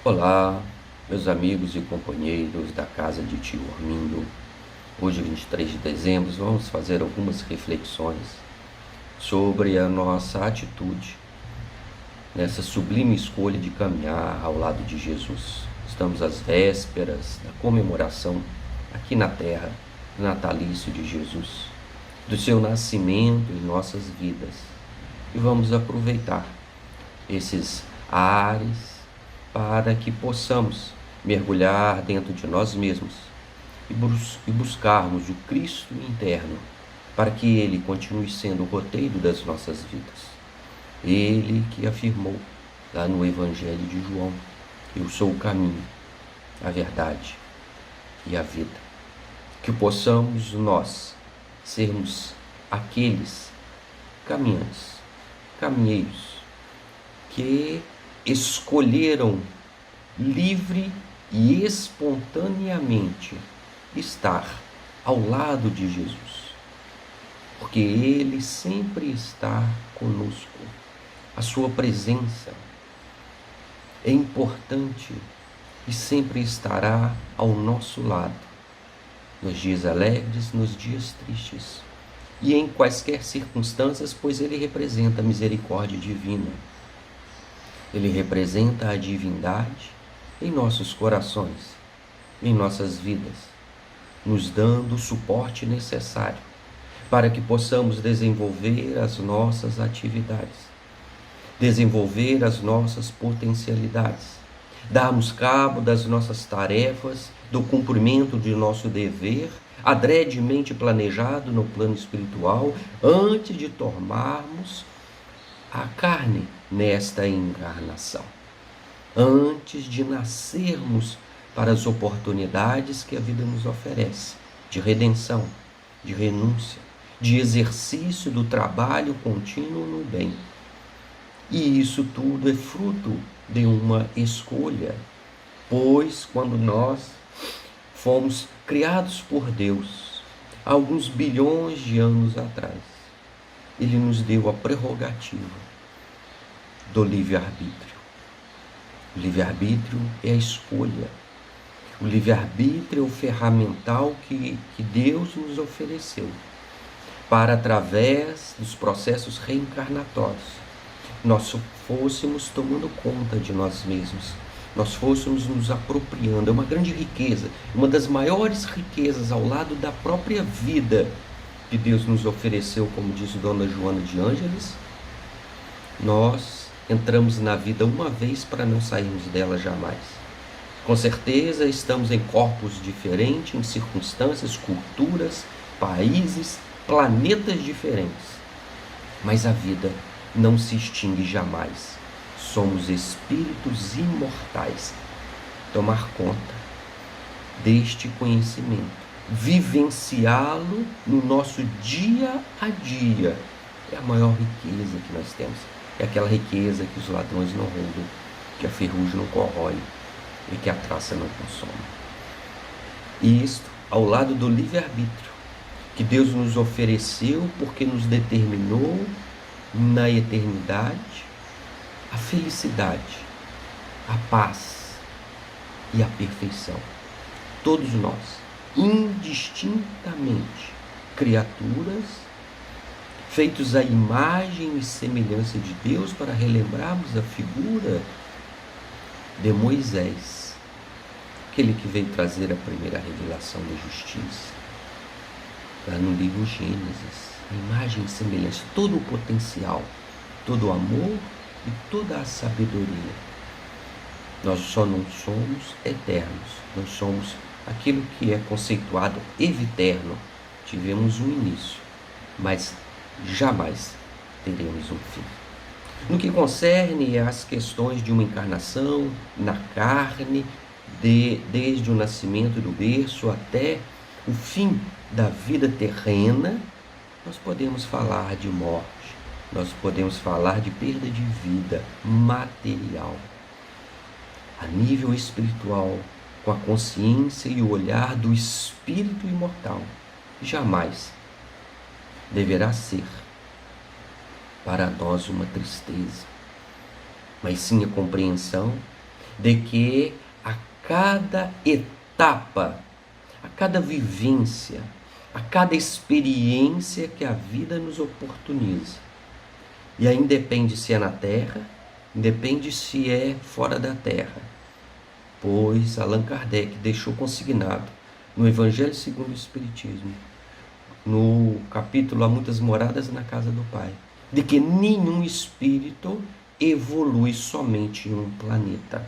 Olá, meus amigos e companheiros da casa de Tio Armindo. Hoje, 23 de dezembro, vamos fazer algumas reflexões sobre a nossa atitude nessa sublime escolha de caminhar ao lado de Jesus. Estamos às vésperas da comemoração aqui na terra do natalício de Jesus, do seu nascimento em nossas vidas. E vamos aproveitar esses ares para que possamos mergulhar dentro de nós mesmos e buscarmos o Cristo interno, para que Ele continue sendo o roteiro das nossas vidas. Ele que afirmou lá no Evangelho de João: eu sou o caminho, a verdade e a vida. Que possamos nós sermos aqueles caminheiros que escolheram livre e espontaneamente estar ao lado de Jesus, porque Ele sempre está conosco. A sua presença é importante e sempre estará ao nosso lado, nos dias alegres, nos dias tristes e em quaisquer circunstâncias, pois Ele representa a misericórdia divina. Ele representa a divindade em nossos corações, em nossas vidas, nos dando o suporte necessário para que possamos desenvolver as nossas atividades, desenvolver as nossas potencialidades, darmos cabo das nossas tarefas, do cumprimento de nosso dever, adredemente planejado no plano espiritual, antes de tomarmos a carne nesta encarnação, antes de nascermos para as oportunidades que a vida nos oferece, de redenção, de renúncia, de exercício do trabalho contínuo no bem. E isso tudo é fruto de uma escolha, pois quando nós fomos criados por Deus, há alguns bilhões de anos atrás, Ele nos deu a prerrogativa do livre-arbítrio. O livre-arbítrio é a escolha. O livre-arbítrio é o ferramental que Deus nos ofereceu para, através dos processos reencarnatórios, nós fôssemos tomando conta de nós mesmos, nós fôssemos nos apropriando. É uma grande riqueza, uma das maiores riquezas ao lado da própria vida que Deus nos ofereceu, como diz Dona Joana de Ângeles. Nós entramos na vida uma vez para não sairmos dela jamais. Com certeza estamos em corpos diferentes, em circunstâncias, culturas, países, planetas diferentes. Mas a vida não se extingue jamais. Somos espíritos imortais. Tomar conta deste conhecimento, vivenciá-lo no nosso dia a dia, é a maior riqueza que nós temos. É aquela riqueza que os ladrões não roubam, que a ferrugem não corrói e que a traça não consome. E isto ao lado do livre-arbítrio que Deus nos ofereceu, porque nos determinou na eternidade a felicidade, a paz e a perfeição. Todos nós, indistintamente, criaturas feitos à imagem e semelhança de Deus, para relembrarmos a figura de Moisés, aquele que veio trazer a primeira revelação da justiça, lá no livro Gênesis, a imagem e semelhança, todo o potencial, todo o amor e toda a sabedoria. Nós só não somos eternos, nós somos aquilo que é conceituado eviterno. Tivemos um início, mas jamais teremos um fim. No que concerne às questões de uma encarnação na carne, desde o nascimento do berço até o fim da vida terrena, nós podemos falar de morte, nós podemos falar de perda de vida material. A nível espiritual, com a consciência e o olhar do espírito imortal, jamais deverá ser para nós uma tristeza, mas sim a compreensão de que a cada etapa, a cada vivência, a cada experiência que a vida nos oportuniza, e aí independe se é na Terra, independe se é fora da Terra, pois Allan Kardec deixou consignado no Evangelho segundo o Espiritismo, no capítulo Há Muitas Moradas na Casa do Pai, de que nenhum espírito evolui somente em um planeta.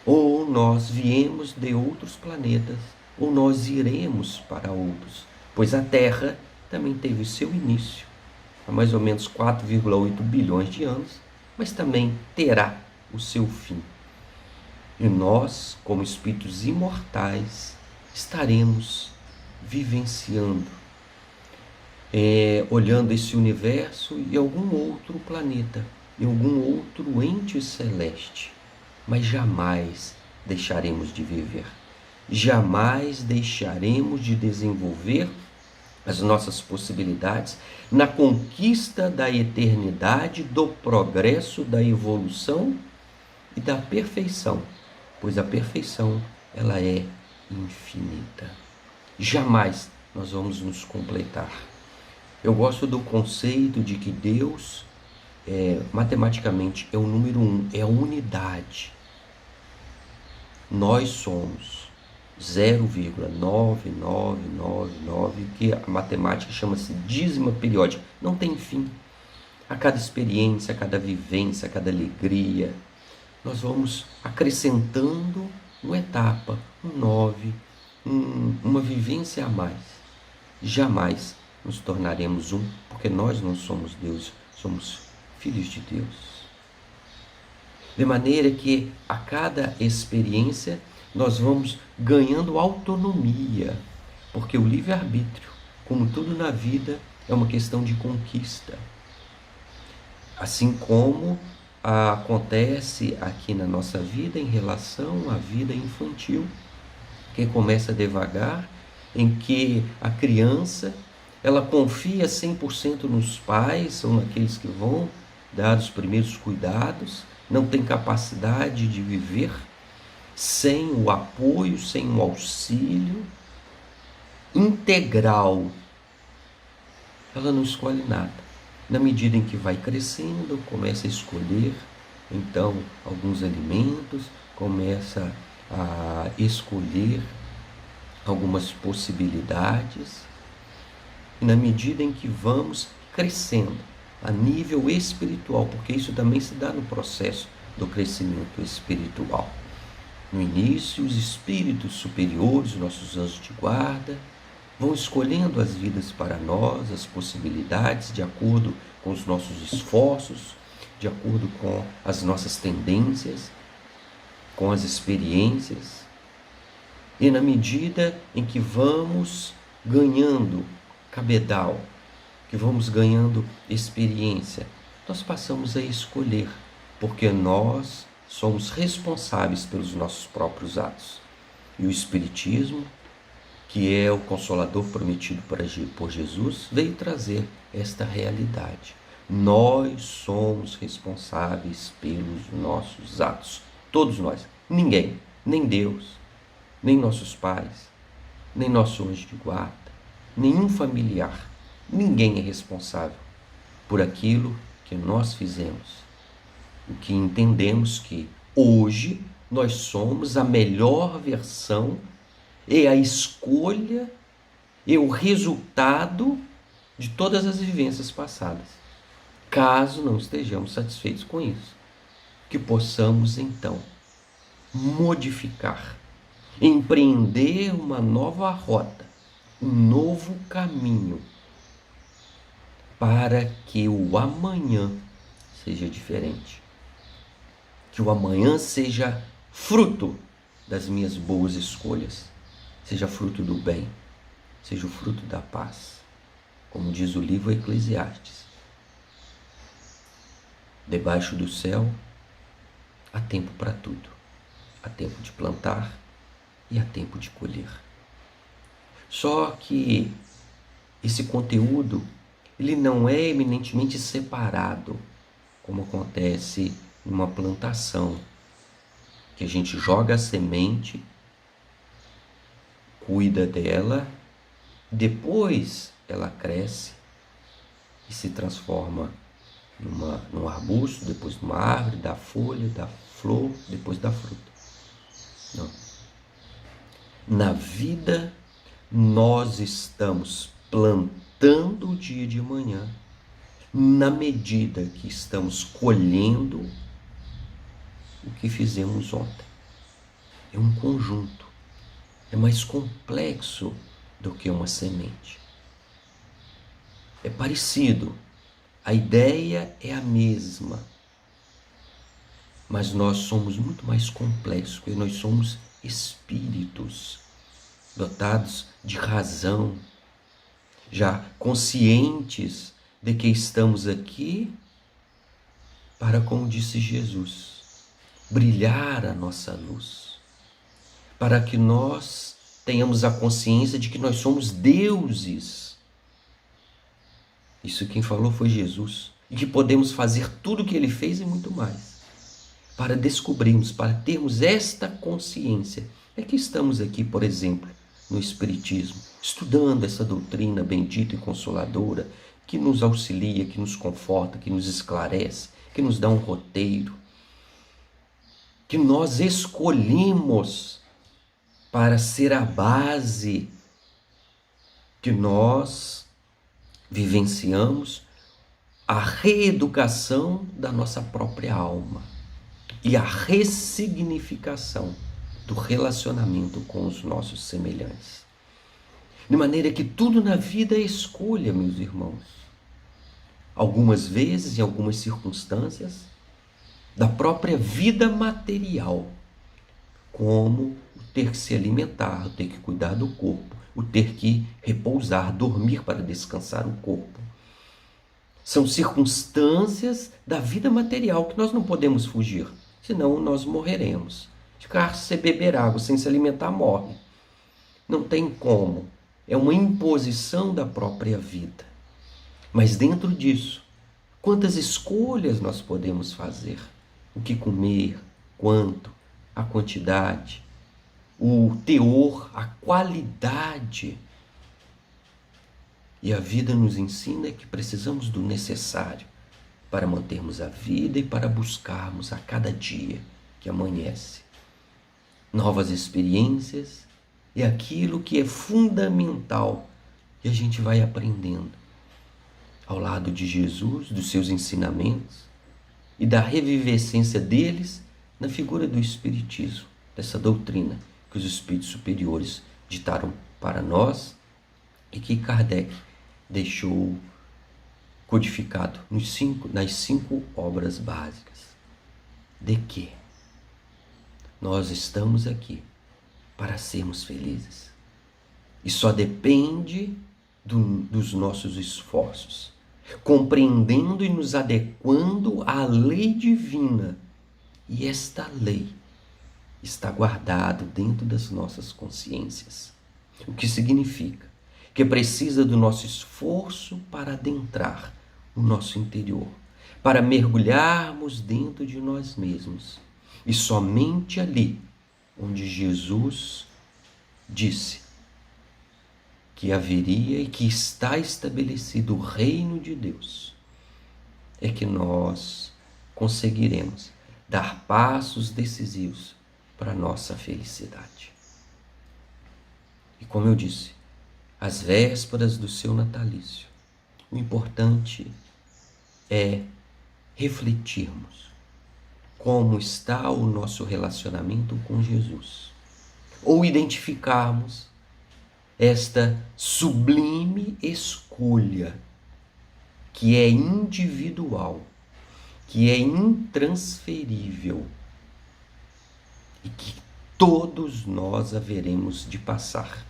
Ou nós viemos de outros planetas, ou nós iremos para outros, pois a Terra também teve seu início há mais ou menos 4,8 bilhões de anos, mas também terá o seu fim. E nós, como espíritos imortais, estaremos vivenciando, olhando esse universo e algum outro planeta, e algum outro ente celeste, mas jamais deixaremos de viver, jamais deixaremos de desenvolver as nossas possibilidades na conquista da eternidade, do progresso, da evolução e da perfeição, pois a perfeição ela é infinita. Jamais nós vamos nos completar. Eu gosto do conceito de que Deus, matematicamente, é o número 1, é a unidade. Nós somos 0,9999, que a matemática chama-se dízima periódica, não tem fim. A cada experiência, a cada vivência, a cada alegria, nós vamos acrescentando uma etapa, um 9, uma vivência a mais. Jamais nos tornaremos um, porque nós não somos Deus, somos filhos de Deus. De maneira que a cada experiência nós vamos ganhando autonomia, porque o livre-arbítrio, como tudo na vida, é uma questão de conquista. Assim como acontece aqui na nossa vida em relação à vida infantil, que começa devagar, em que a criança ela confia 100% nos pais, são aqueles que vão dar os primeiros cuidados, não tem capacidade de viver sem o apoio, sem o auxílio integral. Ela não escolhe nada. Na medida em que vai crescendo, começa a escolher, então, alguns alimentos, começa a escolher algumas possibilidades. E na medida em que vamos crescendo a nível espiritual, porque isso também se dá no processo do crescimento espiritual. No início, os espíritos superiores, nossos anjos de guarda, vão escolhendo as vidas para nós, as possibilidades, de acordo com os nossos esforços, de acordo com as nossas tendências, com as experiências. E na medida em que vamos ganhando cabedal, que vamos ganhando experiência, nós passamos a escolher, porque nós somos responsáveis pelos nossos próprios atos. E o Espiritismo, que é o Consolador prometido por Jesus, veio trazer esta realidade. Nós somos responsáveis pelos nossos atos. Todos nós. Ninguém, nem Deus, nem nossos pais, nem nosso anjo de guarda, nenhum familiar. Ninguém é responsável por aquilo que nós fizemos. O que entendemos que hoje nós somos a melhor versão e a escolha e o resultado de todas as vivências passadas. Caso não estejamos satisfeitos com isso, que possamos então modificar, empreender uma nova rota, um novo caminho, para que o amanhã seja diferente. Que o amanhã seja fruto das minhas boas escolhas, seja fruto do bem, seja o fruto da paz. Como diz o livro Eclesiastes, debaixo do céu há tempo para tudo. Há tempo de plantar e há tempo de colher. Só que esse conteúdo, ele não é eminentemente separado, como acontece numa plantação. que a gente joga a semente, cuida dela, depois ela cresce e se transforma num arbusto, depois numa árvore, dá folha, dá flor, depois dá fruta. Não. Na vida, nós estamos plantando o dia de amanhã, na medida que estamos colhendo o que fizemos ontem. É um conjunto, é mais complexo do que uma semente. É parecido, a ideia é a mesma, mas nós somos muito mais complexos, porque nós somos espíritos dotados de razão, já conscientes de que estamos aqui para, como disse Jesus, brilhar a nossa luz, para que nós tenhamos a consciência de que nós somos deuses. Isso quem falou foi Jesus, e que podemos fazer tudo o que ele fez e muito mais. Para descobrirmos, para termos esta consciência, é que estamos aqui, por exemplo, no Espiritismo, estudando essa doutrina bendita e consoladora, que nos auxilia, que nos conforta, que nos esclarece, que nos dá um roteiro, que nós escolhemos para ser a base que nós vivenciamos a reeducação da nossa própria alma e a ressignificação do relacionamento com os nossos semelhantes. De maneira que tudo na vida é escolha, meus irmãos. Algumas vezes, em algumas circunstâncias, da própria vida material, como o ter que se alimentar, o ter que cuidar do corpo, o ter que repousar, dormir para descansar o corpo. São circunstâncias da vida material que nós não podemos fugir, senão nós morreremos. Ficar sem beber água, sem se alimentar, morre. Não tem como. É uma imposição da própria vida. Mas dentro disso, quantas escolhas nós podemos fazer? O que comer, quanto, a quantidade, o teor, a qualidade. E a vida nos ensina que precisamos do necessário para mantermos a vida e para buscarmos a cada dia que amanhece novas experiências e aquilo que é fundamental que a gente vai aprendendo ao lado de Jesus, dos seus ensinamentos e da revivescência deles na figura do Espiritismo, dessa doutrina que os espíritos superiores ditaram para nós e que Kardec deixou codificado nas 5 obras básicas. De que nós estamos aqui para sermos felizes. E só depende dos nossos esforços, compreendendo e nos adequando à lei divina. E esta lei está guardada dentro das nossas consciências. O que significa que precisa do nosso esforço para adentrar o nosso interior, para mergulharmos dentro de nós mesmos. E somente ali, onde Jesus disse que haveria e que está estabelecido o reino de Deus, é que nós conseguiremos dar passos decisivos para a nossa felicidade. E como eu disse, às vésperas do seu natalício, o importante é refletirmos como está o nosso relacionamento com Jesus, ou identificarmos esta sublime escolha que é individual, que é intransferível e que todos nós haveremos de passar.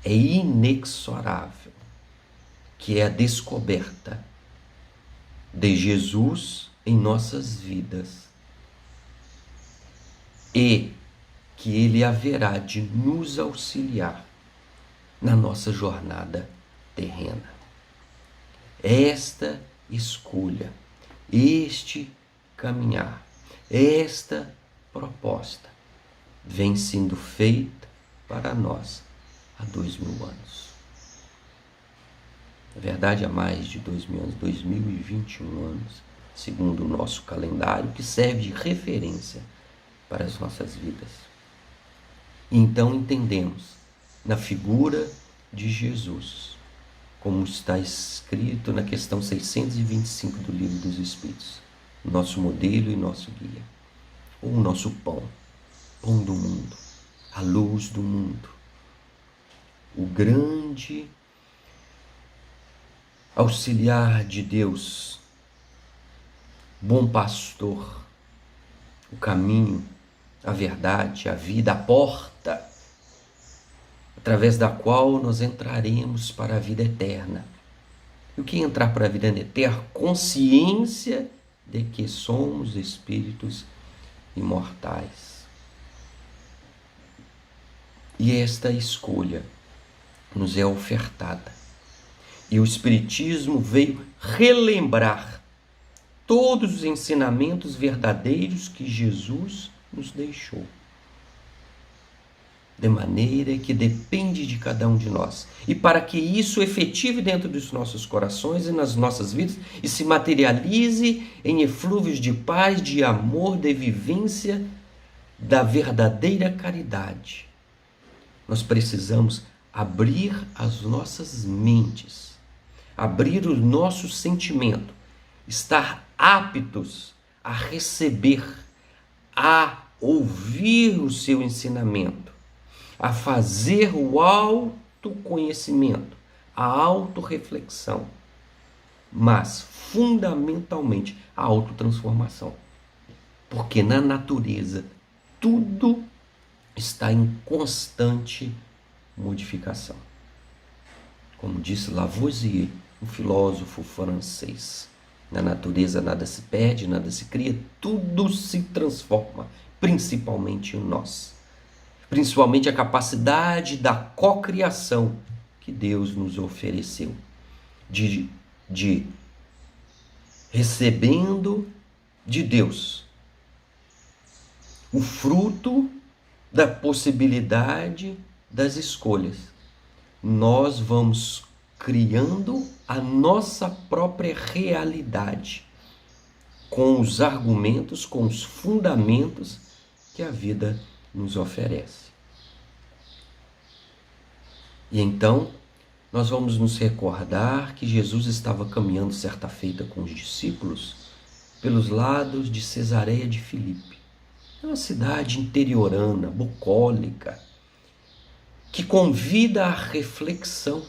É inexorável, que é a descoberta de Jesus em nossas vidas e que Ele haverá de nos auxiliar na nossa jornada terrena. Esta escolha, este caminhar, esta proposta vem sendo feita para nós há 2000 anos. Na verdade, há mais de 2000 anos, 2021 anos, segundo o nosso calendário, que serve de referência para as nossas vidas. E então entendemos, na figura de Jesus, como está escrito na questão 625 do Livro dos Espíritos, nosso modelo e nosso guia, ou o nosso pão do mundo, a luz do mundo, o grande auxiliar de Deus, bom pastor, o caminho, a verdade, a vida, a porta, através da qual nós entraremos para a vida eterna. E o que é entrar para a vida eterna? Consciência de que somos espíritos imortais. E esta escolha nos é ofertada. E o Espiritismo veio relembrar todos os ensinamentos verdadeiros que Jesus nos deixou. De maneira que depende de cada um de nós. E para que isso efetive dentro dos nossos corações e nas nossas vidas e se materialize em eflúvios de paz, de amor, de vivência da verdadeira caridade, nós precisamos abrir as nossas mentes, abrir o nosso sentimento, estar aptos a receber, a ouvir o seu ensinamento, a fazer o autoconhecimento, a autorreflexão, mas fundamentalmente a autotransformação. Porque na natureza tudo está em constante modificação. Como disse Lavoisier, um filósofo francês, na natureza nada se perde, nada se cria, tudo se transforma, principalmente em nós. Principalmente a capacidade da cocriação que Deus nos ofereceu, de recebendo de Deus o fruto da possibilidade das escolhas. Nós vamos criando a nossa própria realidade com os argumentos, com os fundamentos que a vida nos oferece. E então nós vamos nos recordar que Jesus estava caminhando certa feita com os discípulos pelos lados de Cesareia de Filipe. É uma cidade interiorana, bucólica, que convida à reflexão,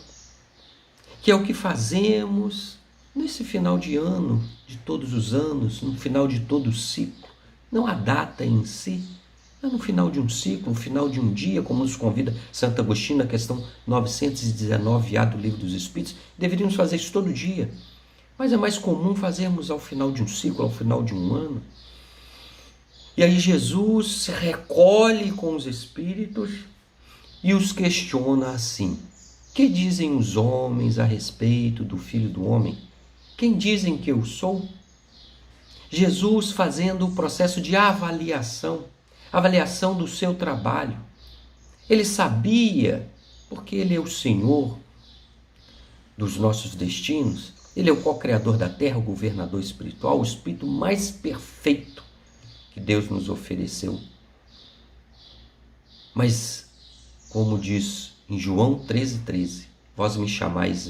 que é o que fazemos nesse final de ano, de todos os anos, no final de todo o ciclo. Não a data em si, mas no final de um ciclo, no final de um dia, como nos convida Santo Agostinho na questão 919A do Livro dos Espíritos. Deveríamos fazer isso todo dia, mas é mais comum fazermos ao final de um ciclo, ao final de um ano. E aí Jesus se recolhe com os espíritos e os questiona assim: que dizem os homens a respeito do Filho do Homem? Quem dizem que eu sou? Jesus fazendo o processo de avaliação do seu trabalho. Ele sabia, porque Ele é o Senhor dos nossos destinos, Ele é o co-criador da terra, o governador espiritual, o espírito mais perfeito que Deus nos ofereceu. Mas, como diz em João 13,13, vós me chamais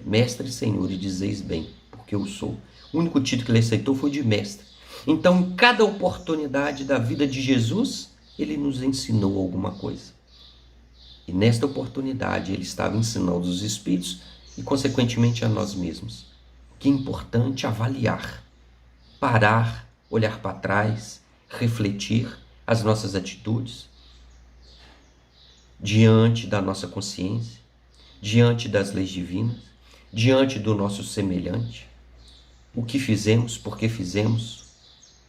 mestre e senhor e dizeis bem, porque eu sou. O único título que ele aceitou foi de mestre. Então, em cada oportunidade da vida de Jesus, ele nos ensinou alguma coisa. E nesta oportunidade, ele estava ensinando os espíritos e, consequentemente, a nós mesmos. Que é importante avaliar, parar, olhar para trás, refletir as nossas atitudes diante da nossa consciência, diante das leis divinas, diante do nosso semelhante, o que fizemos, por que fizemos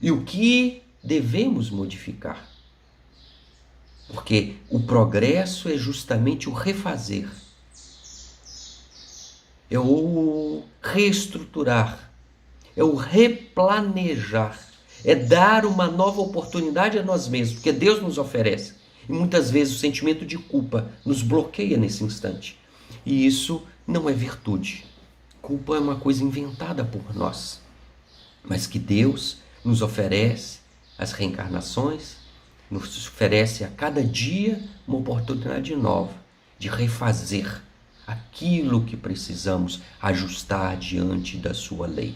e o que devemos modificar. Porque o progresso é justamente o refazer, é o reestruturar, é o replanejar, É dar uma nova oportunidade a nós mesmos, porque Deus nos oferece. E muitas vezes o sentimento de culpa nos bloqueia nesse instante. E isso não é virtude. Culpa é uma coisa inventada por nós, mas que Deus nos oferece as reencarnações, nos oferece a cada dia uma oportunidade nova de refazer aquilo que precisamos ajustar diante da sua lei.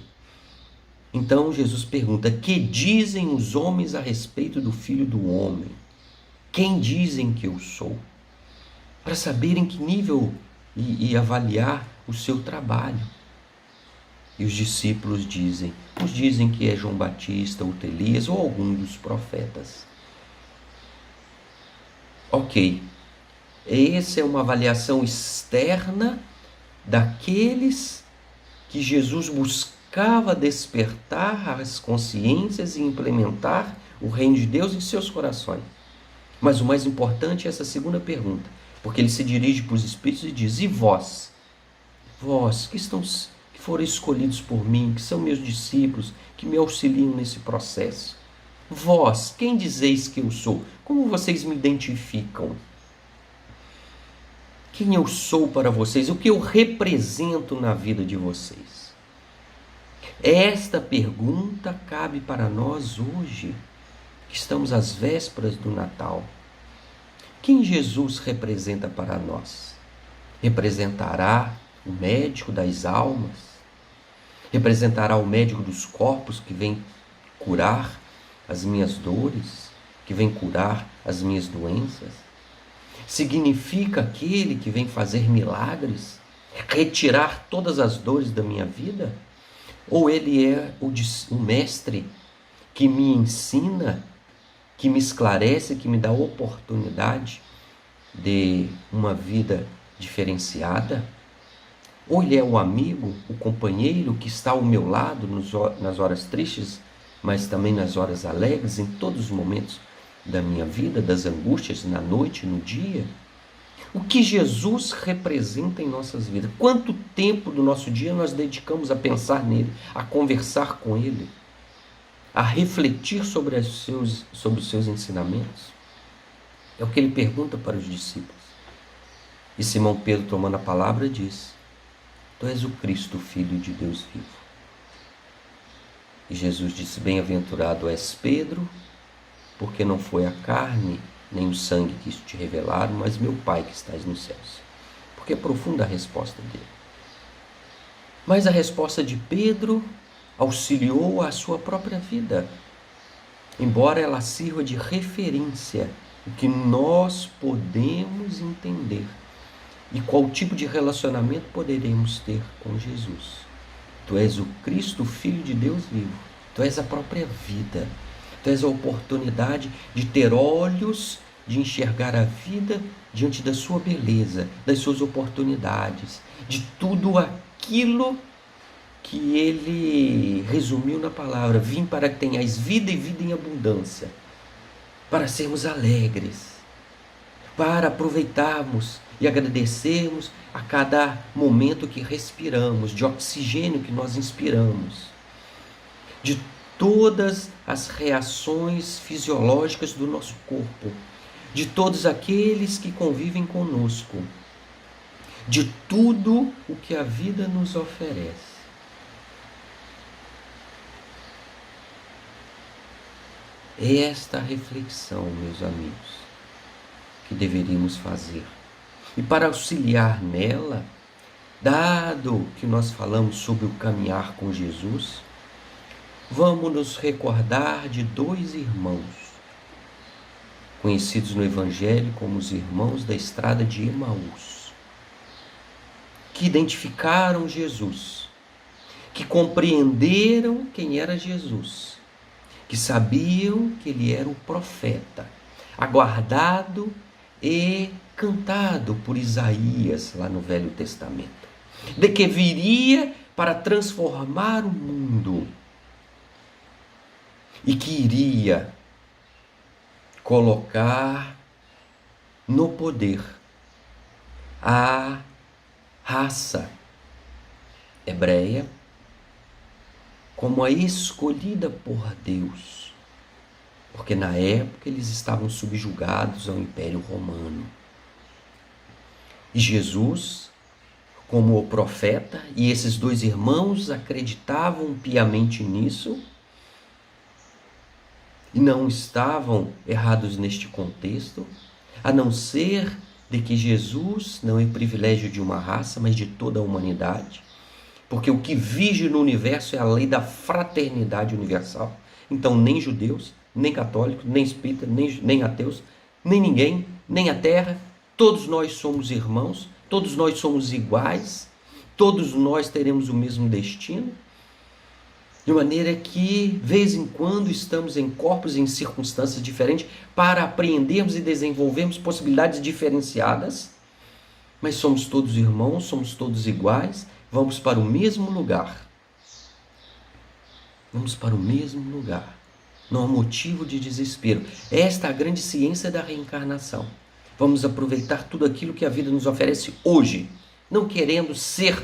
Então Jesus pergunta: que dizem os homens a respeito do Filho do Homem? Quem dizem que eu sou? Para saber em que nível e avaliar o seu trabalho. E os discípulos dizem, uns dizem que é João Batista, ou Elias, ou algum dos profetas. Ok, essa é uma avaliação externa daqueles que Jesus buscava despertar as consciências e implementar o reino de Deus em seus corações. Mas o mais importante é essa segunda pergunta, porque ele se dirige para os espíritos e diz: e vós? Vós que foram escolhidos por mim, que são meus discípulos, que me auxiliam nesse processo. Vós, quem dizeis que eu sou? Como vocês me identificam? Quem eu sou para vocês? O que eu represento na vida de vocês? Esta pergunta cabe para nós hoje, que estamos às vésperas do Natal. Quem Jesus representa para nós? Representará o médico das almas? Representará o médico dos corpos que vem curar as minhas dores, que vem curar as minhas doenças? Significa aquele que vem fazer milagres, retirar todas as dores da minha vida? Ou ele é o mestre que me ensina, que me esclarece, que me dá oportunidade de uma vida diferenciada? Ou ele é o amigo, o companheiro que está ao meu lado nas horas tristes, mas também nas horas alegres, em todos os momentos da minha vida, das angústias, na noite, no dia? O que Jesus representa em nossas vidas? Quanto tempo do nosso dia nós dedicamos a pensar nele, a conversar com ele, a refletir sobre os seus ensinamentos? É o que ele pergunta para os discípulos. E Simão Pedro, tomando a palavra, diz: tu és o Cristo, Filho de Deus vivo. E Jesus disse: bem-aventurado és Pedro, porque não foi a carne nem o sangue que isso te revelaram, mas meu Pai que estás nos céus. Porque é profunda a resposta dele. Mas a resposta de Pedro auxiliou a sua própria vida, embora ela sirva de referência, o que nós podemos entender e qual tipo de relacionamento poderemos ter com Jesus. Tu és o Cristo, Filho de Deus vivo. Tu és a própria vida. Tu és a oportunidade de ter olhos, de enxergar a vida diante da sua beleza, das suas oportunidades, de tudo aquilo que ele resumiu na palavra: vim para que tenhais vida e vida em abundância, para sermos alegres, para aproveitarmos e agradecermos a cada momento que respiramos, de oxigênio que nós inspiramos, de todas as reações fisiológicas do nosso corpo, de todos aqueles que convivem conosco, de tudo o que a vida nos oferece. É esta reflexão, meus amigos, que deveríamos fazer. E para auxiliar nela, dado que nós falamos sobre o caminhar com Jesus, vamos nos recordar de dois irmãos, conhecidos no Evangelho como os irmãos da estrada de Emaús, que identificaram Jesus, que compreenderam quem era Jesus, que sabiam que ele era o profeta, aguardado e cantado por Isaías lá no Velho Testamento, de que viria para transformar o mundo e que iria colocar no poder a raça hebreia, como a escolhida por Deus, porque na época eles estavam subjugados ao Império Romano. E Jesus, como o profeta, e esses dois irmãos acreditavam piamente nisso, e não estavam errados neste contexto, a não ser de que Jesus não é privilégio de uma raça, mas de toda a humanidade, porque o que vige no universo é a lei da fraternidade universal. Então nem judeus, nem católicos, nem espíritas, nem ateus, nem ninguém, nem a terra, todos nós somos irmãos, todos nós somos iguais, todos nós teremos o mesmo destino, de maneira que, vez em quando, estamos em corpos e em circunstâncias diferentes para apreendermos e desenvolvermos possibilidades diferenciadas, mas somos todos irmãos, somos todos iguais, vamos para o mesmo lugar. Vamos para o mesmo lugar. Não há motivo de desespero. Esta é a grande ciência da reencarnação. Vamos aproveitar tudo aquilo que a vida nos oferece hoje, não querendo ser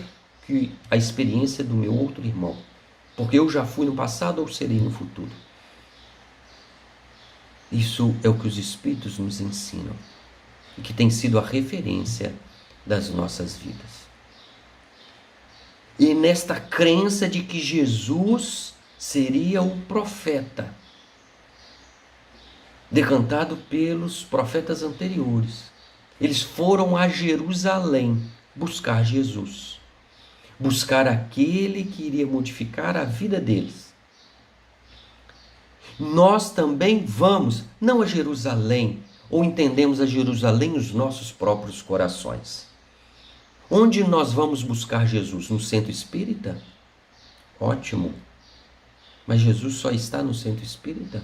a experiência do meu outro irmão, porque eu já fui no passado ou serei no futuro. Isso é o que os Espíritos nos ensinam e que tem sido a referência das nossas vidas. E nesta crença de que Jesus seria o profeta decantado pelos profetas anteriores, eles foram a Jerusalém buscar Jesus, buscar aquele que iria modificar a vida deles. Nós também vamos, não a Jerusalém, ou entendemos a Jerusalém nos nossos próprios corações. Onde nós vamos buscar Jesus? No centro espírita? Ótimo. Mas Jesus só está no centro espírita?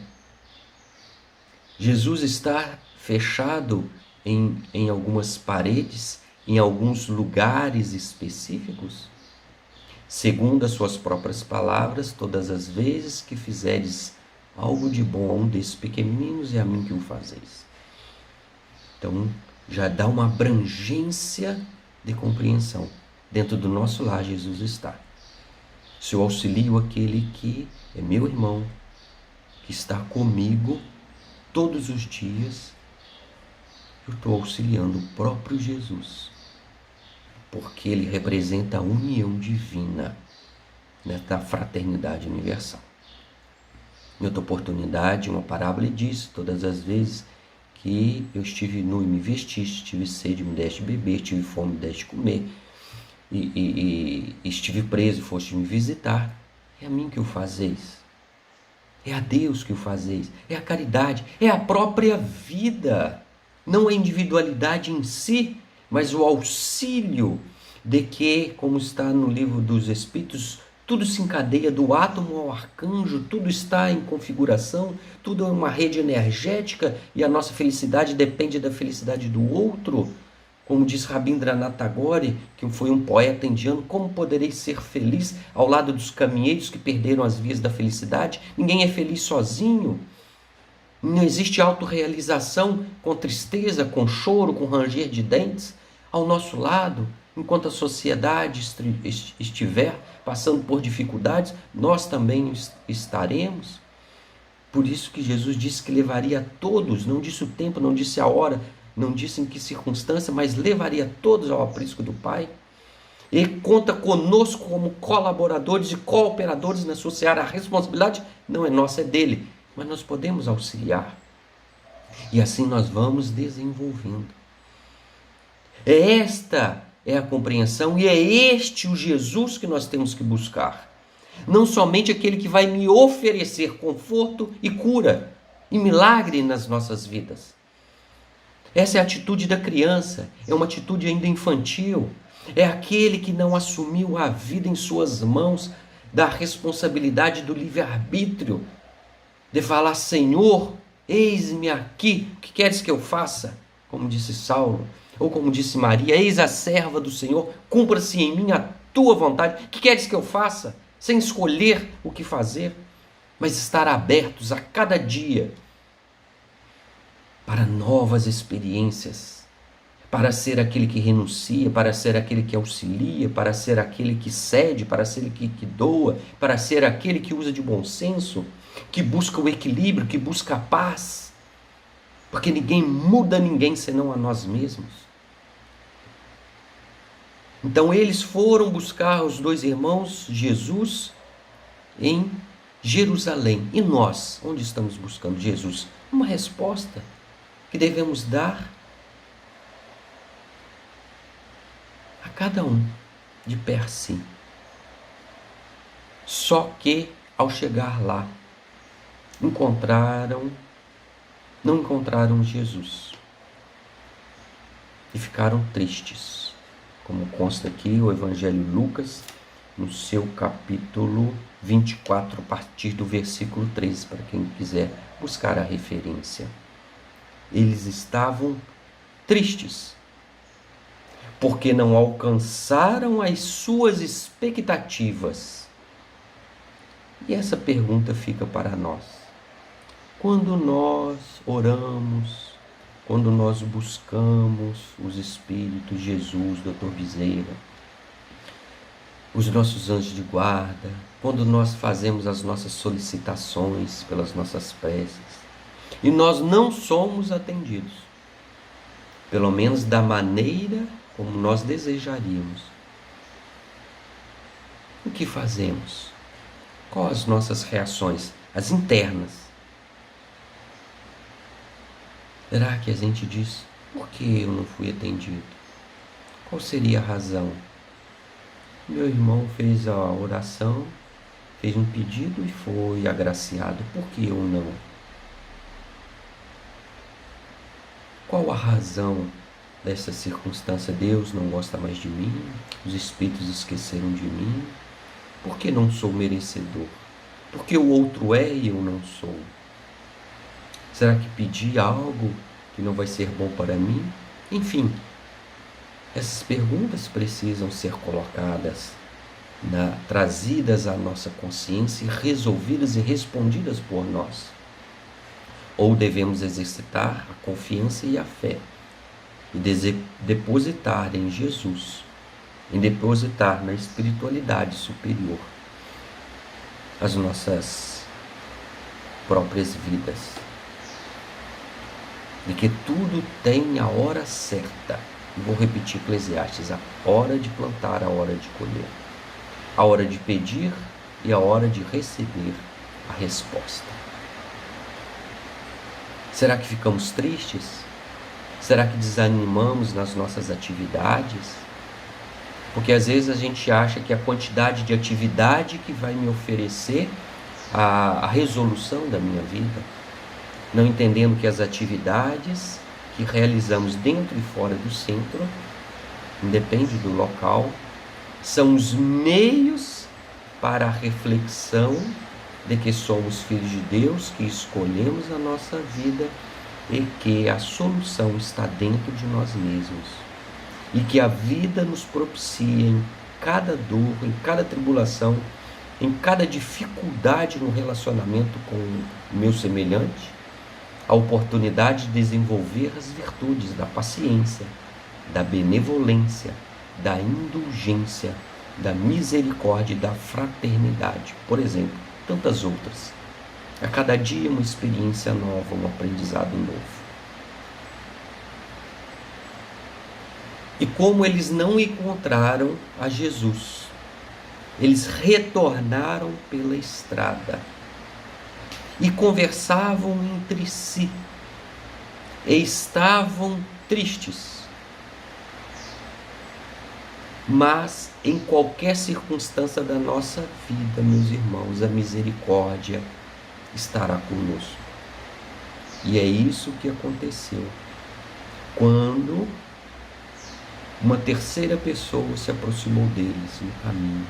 Jesus está fechado em algumas paredes, em alguns lugares específicos? Segundo as suas próprias palavras, todas as vezes que fizeres algo de bom a um desses pequeninos, é a mim que o fazeis. Então, já dá uma abrangência de compreensão. Dentro do nosso lar, Jesus está. Se eu auxilio aquele que é meu irmão, que está comigo todos os dias, eu estou auxiliando o próprio Jesus, porque ele representa a união divina nesta fraternidade universal. Em outra oportunidade, uma parábola diz: todas as vezes que eu estive nu e me vestiste, tive sede e me deste beber, tive fome e me deste comer, e estive preso e foste me visitar, é a mim que o fazeis. É a Deus que o fazeis, é a caridade, é a própria vida, não a individualidade em si, mas o auxílio de que, como está no livro dos Espíritos, tudo se encadeia do átomo ao arcanjo, tudo está em configuração, tudo é uma rede energética e a nossa felicidade depende da felicidade do outro. Como diz Rabindranath Tagore, que foi um poeta indiano: como poderei ser feliz ao lado dos caminheiros que perderam as vias da felicidade? Ninguém é feliz sozinho. Não existe autorrealização com tristeza, com choro, com ranger de dentes ao nosso lado. Enquanto a sociedade estiver passando por dificuldades, nós também estaremos. Por isso que Jesus disse que levaria a todos, não disse o tempo, não disse a hora, não disse em que circunstância, mas levaria todos ao aprisco do Pai. E conta conosco como colaboradores e cooperadores na sua seara. A responsabilidade não é nossa, é dele, mas nós podemos auxiliar. E assim nós vamos desenvolvendo. Esta é a compreensão e é este o Jesus que nós temos que buscar. Não somente aquele que vai me oferecer conforto e cura e milagre nas nossas vidas. Essa é a atitude da criança, é uma atitude ainda infantil. É aquele que não assumiu a vida em suas mãos, da responsabilidade do livre-arbítrio, de falar: Senhor, eis-me aqui, o que queres que eu faça? Como disse Saulo, ou como disse Maria: eis a serva do Senhor, cumpra-se em mim a tua vontade. O que queres que eu faça? Sem escolher o que fazer, mas estar abertos a cada dia para novas experiências, para ser aquele que renuncia, para ser aquele que auxilia, para ser aquele que cede, para ser aquele que doa, para ser aquele que usa de bom senso, que busca o equilíbrio, que busca a paz, porque ninguém muda ninguém senão a nós mesmos. Então eles foram buscar os dois irmãos Jesus em Jerusalém. E nós, onde estamos buscando Jesus? Uma resposta que devemos dar a cada um de per si. Só que ao chegar lá, não encontraram Jesus e ficaram tristes, como consta aqui o Evangelho de Lucas, no seu capítulo 24, a partir do versículo 13, para quem quiser buscar a referência. Eles estavam tristes, porque não alcançaram as suas expectativas. E essa pergunta fica para nós. Quando nós oramos, quando nós buscamos os Espíritos, Jesus, Dr. Bezerra, os nossos anjos de guarda, quando nós fazemos as nossas solicitações pelas nossas preces, e nós não somos atendidos, pelo menos da maneira como nós desejaríamos, o que fazemos? Quais as nossas reações? As internas. Será que a gente diz, por que eu não fui atendido? Qual seria a razão? Meu irmão fez a oração, fez um pedido e foi agraciado, por que eu não? Qual a razão dessa circunstância? Deus não gosta mais de mim? Os Espíritos esqueceram de mim? Por que não sou merecedor? Por que o outro é e eu não sou? Será que pedi algo que não vai ser bom para mim? Enfim, essas perguntas precisam ser colocadas, trazidas à nossa consciência e resolvidas e respondidas por nós. Ou devemos exercitar a confiança e a fé e depositar em Jesus, em depositar na espiritualidade superior as nossas próprias vidas. De que tudo tem a hora certa. E vou repetir Eclesiastes: a hora de plantar, a hora de colher, a hora de pedir e a hora de receber a resposta. Será que ficamos tristes? Será que desanimamos nas nossas atividades? Porque às vezes a gente acha que a quantidade de atividade que vai me oferecer a resolução da minha vida, não entendendo que as atividades que realizamos dentro e fora do centro, independe do local, são os meios para a reflexão de que somos filhos de Deus, que escolhemos a nossa vida e que a solução está dentro de nós mesmos. E que a vida nos propicia em cada dor, em cada tribulação, em cada dificuldade no relacionamento com o meu semelhante, a oportunidade de desenvolver as virtudes da paciência, da benevolência, da indulgência, da misericórdia e da fraternidade. Por exemplo, tantas outras. A cada dia uma experiência nova, um aprendizado novo. E como eles não encontraram a Jesus, eles retornaram pela estrada e conversavam entre si, e estavam tristes. Mas em qualquer circunstância da nossa vida, meus irmãos, a misericórdia estará conosco. E é isso que aconteceu quando uma terceira pessoa se aproximou deles no caminho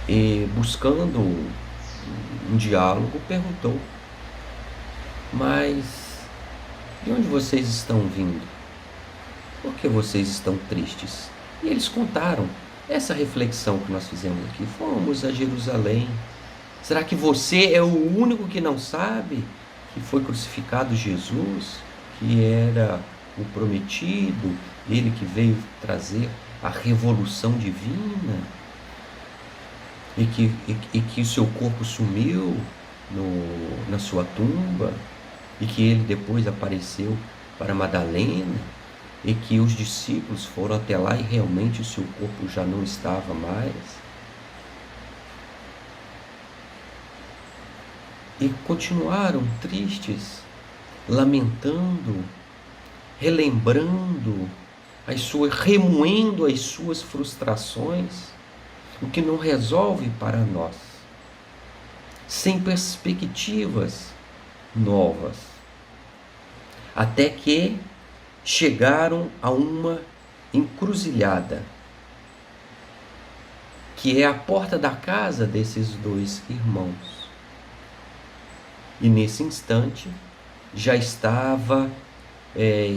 e, buscando um diálogo, perguntou: mas de onde vocês estão vindo? Por que vocês estão tristes? E eles contaram essa reflexão que nós fizemos aqui. Fomos a Jerusalém. Será que você é o único que não sabe que foi crucificado Jesus, que era o prometido, ele que veio trazer a revolução divina, e que o seu corpo sumiu na sua tumba, e que ele depois apareceu para Madalena, e que os discípulos foram até lá e realmente o seu corpo já não estava mais. E continuaram tristes, lamentando, relembrando, remoendo as suas frustrações, o que não resolve para nós, sem perspectivas novas, até que chegaram a uma encruzilhada, que é a porta da casa desses dois irmãos. E nesse instante já estava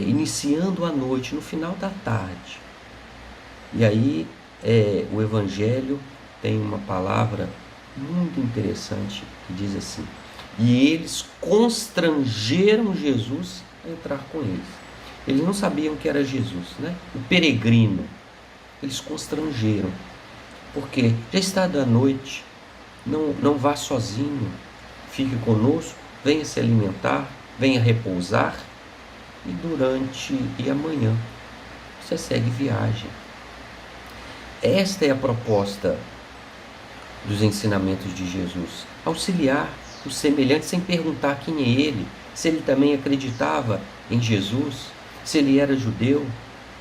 iniciando a noite, no final da tarde. E aí o Evangelho tem uma palavra muito interessante que diz assim: e eles constrangeram Jesus a entrar com eles. Eles não sabiam que era Jesus, né? O peregrino. Eles constrangeram. Porque já está da noite, não vá sozinho, fique conosco, venha se alimentar, venha repousar, e amanhã você segue viagem. Esta é a proposta dos ensinamentos de Jesus: auxiliar o semelhante sem perguntar quem é ele, se ele também acreditava em Jesus, se ele era judeu,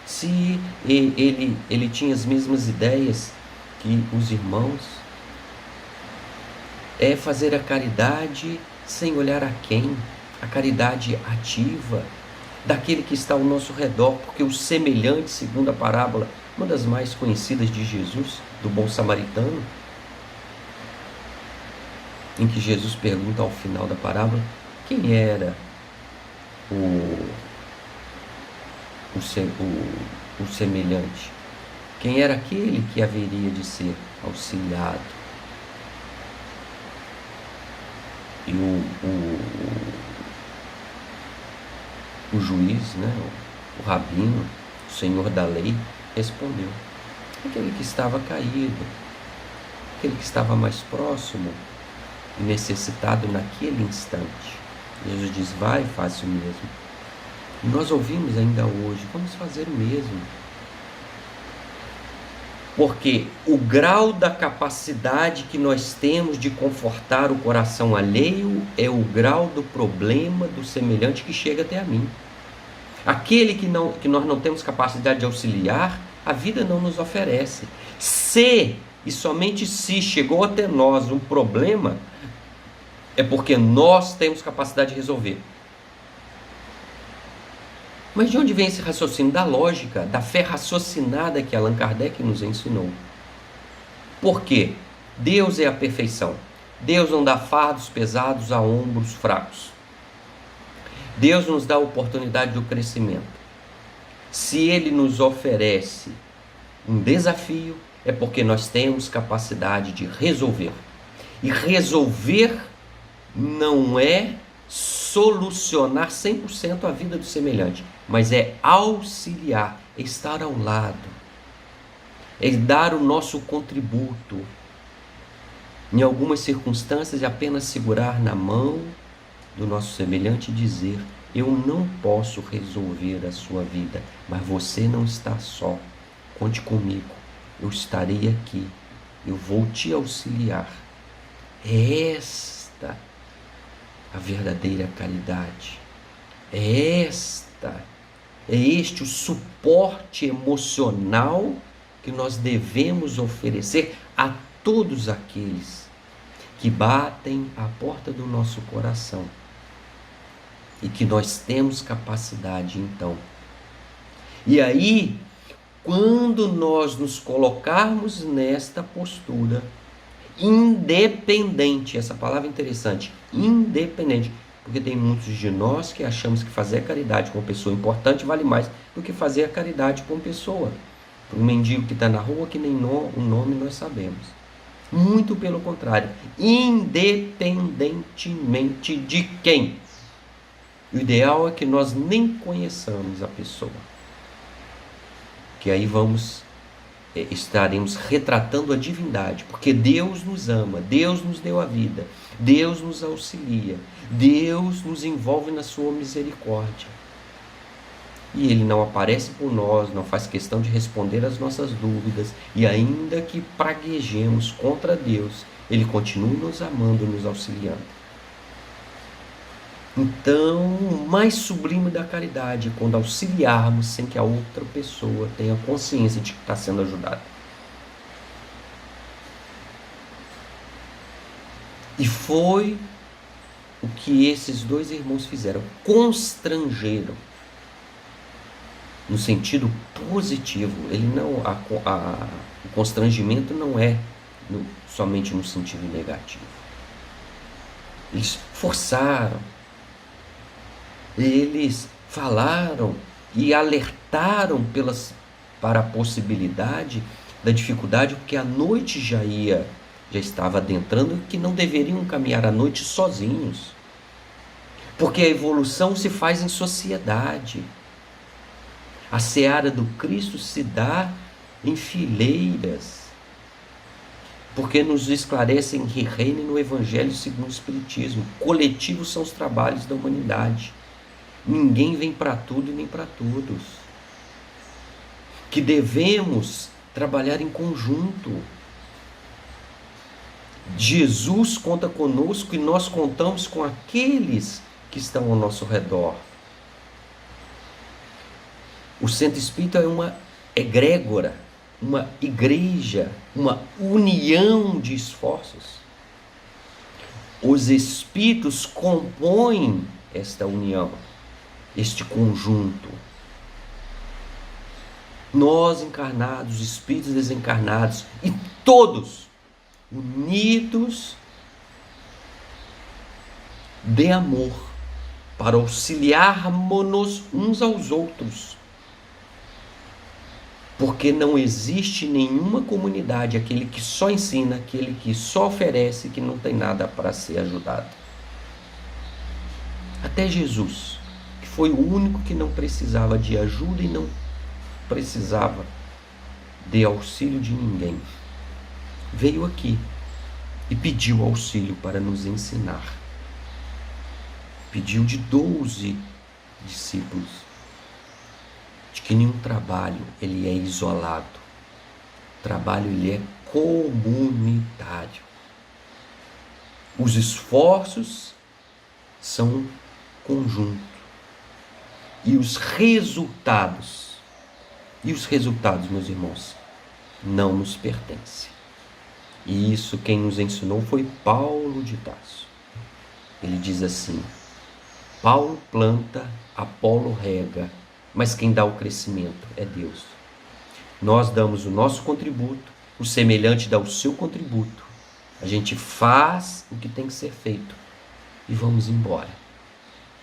se ele tinha as mesmas ideias que os irmãos. É fazer a caridade sem olhar a quem, a caridade ativa, daquele que está ao nosso redor, porque o semelhante, segundo a parábola, uma das mais conhecidas de Jesus, do bom samaritano, em que Jesus pergunta ao final da parábola quem era o semelhante, quem era aquele que haveria de ser auxiliado. E o juiz, né, o rabino, o senhor da lei, respondeu: aquele que estava caído, aquele que estava mais próximo e necessitado naquele instante. Jesus diz: vai, faça o mesmo. E nós ouvimos ainda hoje: vamos fazer o mesmo. Porque o grau da capacidade que nós temos de confortar o coração alheio é o grau do problema do semelhante que chega até a mim. Aquele que nós não temos capacidade de auxiliar, a vida não nos oferece. Se, e somente se, chegou até nós um problema, é porque nós temos capacidade de resolver. Mas de onde vem esse raciocínio? Da lógica, da fé raciocinada que Allan Kardec nos ensinou. Por quê? Deus é a perfeição. Deus não dá fardos pesados a ombros fracos. Deus nos dá a oportunidade do crescimento. Se Ele nos oferece um desafio, é porque nós temos capacidade de resolver. E resolver não é solucionar 100% a vida do semelhante, mas é auxiliar, é estar ao lado, é dar o nosso contributo. Em algumas circunstâncias é apenas segurar na mão do nosso semelhante e dizer: eu não posso resolver a sua vida, mas você não está só, conte comigo, eu estarei aqui, eu vou te auxiliar. É esta a verdadeira caridade. É este o suporte emocional que nós devemos oferecer a todos aqueles que batem à porta do nosso coração e que nós temos capacidade então. E aí, quando nós nos colocarmos nesta postura independente, essa palavra é interessante, independente, porque tem muitos de nós que achamos que fazer caridade com uma pessoa importante vale mais do que fazer a caridade com uma pessoa, um mendigo que está na rua que nem o nome nós sabemos. Muito pelo contrário, independentemente de quem. O ideal é que nós nem conheçamos a pessoa, que aí estaremos retratando a divindade, porque Deus nos ama, Deus nos deu a vida, Deus nos auxilia, Deus nos envolve na sua misericórdia. E Ele não aparece por nós, não faz questão de responder às nossas dúvidas, e ainda que praguejemos contra Deus, Ele continua nos amando, nos auxiliando. Então, o mais sublime da caridade é quando auxiliarmos sem que a outra pessoa tenha consciência de que está sendo ajudada. E foi o que esses dois irmãos fizeram, constrangeram, no sentido positivo. Ele não, o constrangimento não é somente no sentido negativo. Eles forçaram, eles falaram e alertaram para a possibilidade da dificuldade, porque a noite já estava adentrando, que não deveriam caminhar à noite sozinhos, porque a evolução se faz em sociedade. A seara do Cristo se dá em fileiras, porque nos esclarecem que reina no Evangelho segundo o Espiritismo. Coletivos são os trabalhos da humanidade. Ninguém vem para tudo e nem para todos. Que devemos trabalhar em conjunto. Jesus conta conosco e nós contamos com aqueles que estão ao nosso redor. O centro espírita é uma egrégora, uma igreja, uma união de esforços. Os espíritos compõem esta união, este conjunto. Nós encarnados, espíritos desencarnados, e todos unidos de amor, para auxiliarmos uns aos outros. Porque não existe nenhuma comunidade, aquele que só ensina, aquele que só oferece, que não tem nada para ser ajudado. Até Jesus, que foi o único que não precisava de ajuda e não precisava de auxílio de ninguém, veio aqui e pediu auxílio para nos ensinar. Pediu de 12 discípulos, de que nenhum trabalho ele é isolado. O trabalho ele é comunitário. Os esforços são conjunto. E os resultados, meus irmãos, não nos pertencem. E isso quem nos ensinou foi Paulo de Tarso. Ele diz assim: Paulo planta, Apolo rega, mas quem dá o crescimento é Deus. Nós damos o nosso contributo, o semelhante dá o seu contributo. A gente faz o que tem que ser feito e vamos embora.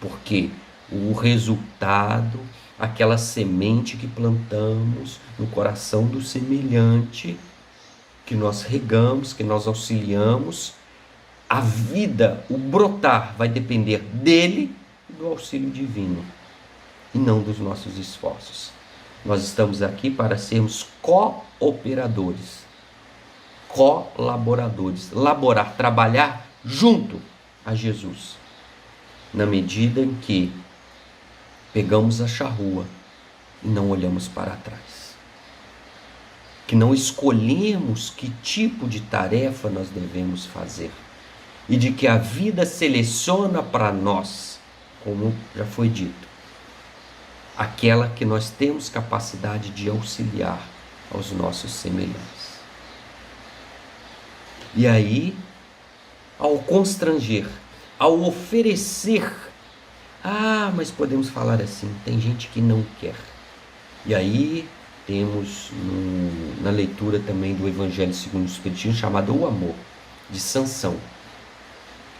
Porque o resultado, aquela semente que plantamos no coração do semelhante, que nós regamos, que nós auxiliamos, a vida, o brotar vai depender dele e do auxílio divino, e não dos nossos esforços. Nós estamos aqui para sermos cooperadores, colaboradores, laborar, trabalhar junto a Jesus, na medida em que pegamos a charrua e não olhamos para trás, que não escolhemos que tipo de tarefa nós devemos fazer, e de que a vida seleciona para nós, como já foi dito, aquela que nós temos capacidade de auxiliar aos nossos semelhantes. E aí, ao constranger, ao oferecer, mas podemos falar assim, tem gente que não quer. E aí temos na leitura também do Evangelho segundo o Espiritismo, chamado O Amor, de Sansão.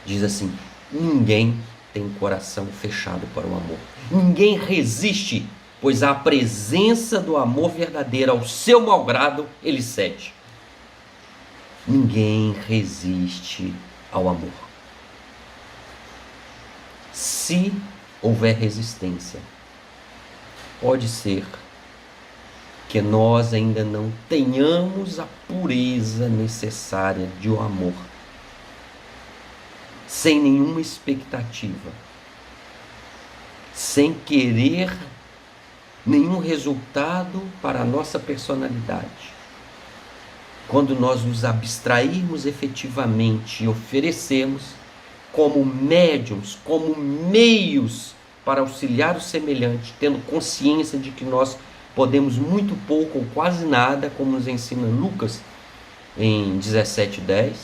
Diz assim: ninguém tem coração fechado para o amor. Ninguém resiste, pois a presença do amor verdadeiro, ao seu malgrado, ele cede. Ninguém resiste ao amor. Se houver resistência, pode ser que nós ainda não tenhamos a pureza necessária de um amor, sem nenhuma expectativa, sem querer nenhum resultado para a nossa personalidade. Quando nós nos abstrairmos efetivamente e oferecermos como médiuns, como meios para auxiliar o semelhante, tendo consciência de que nós podemos muito pouco ou quase nada, como nos ensina Lucas em 17:10,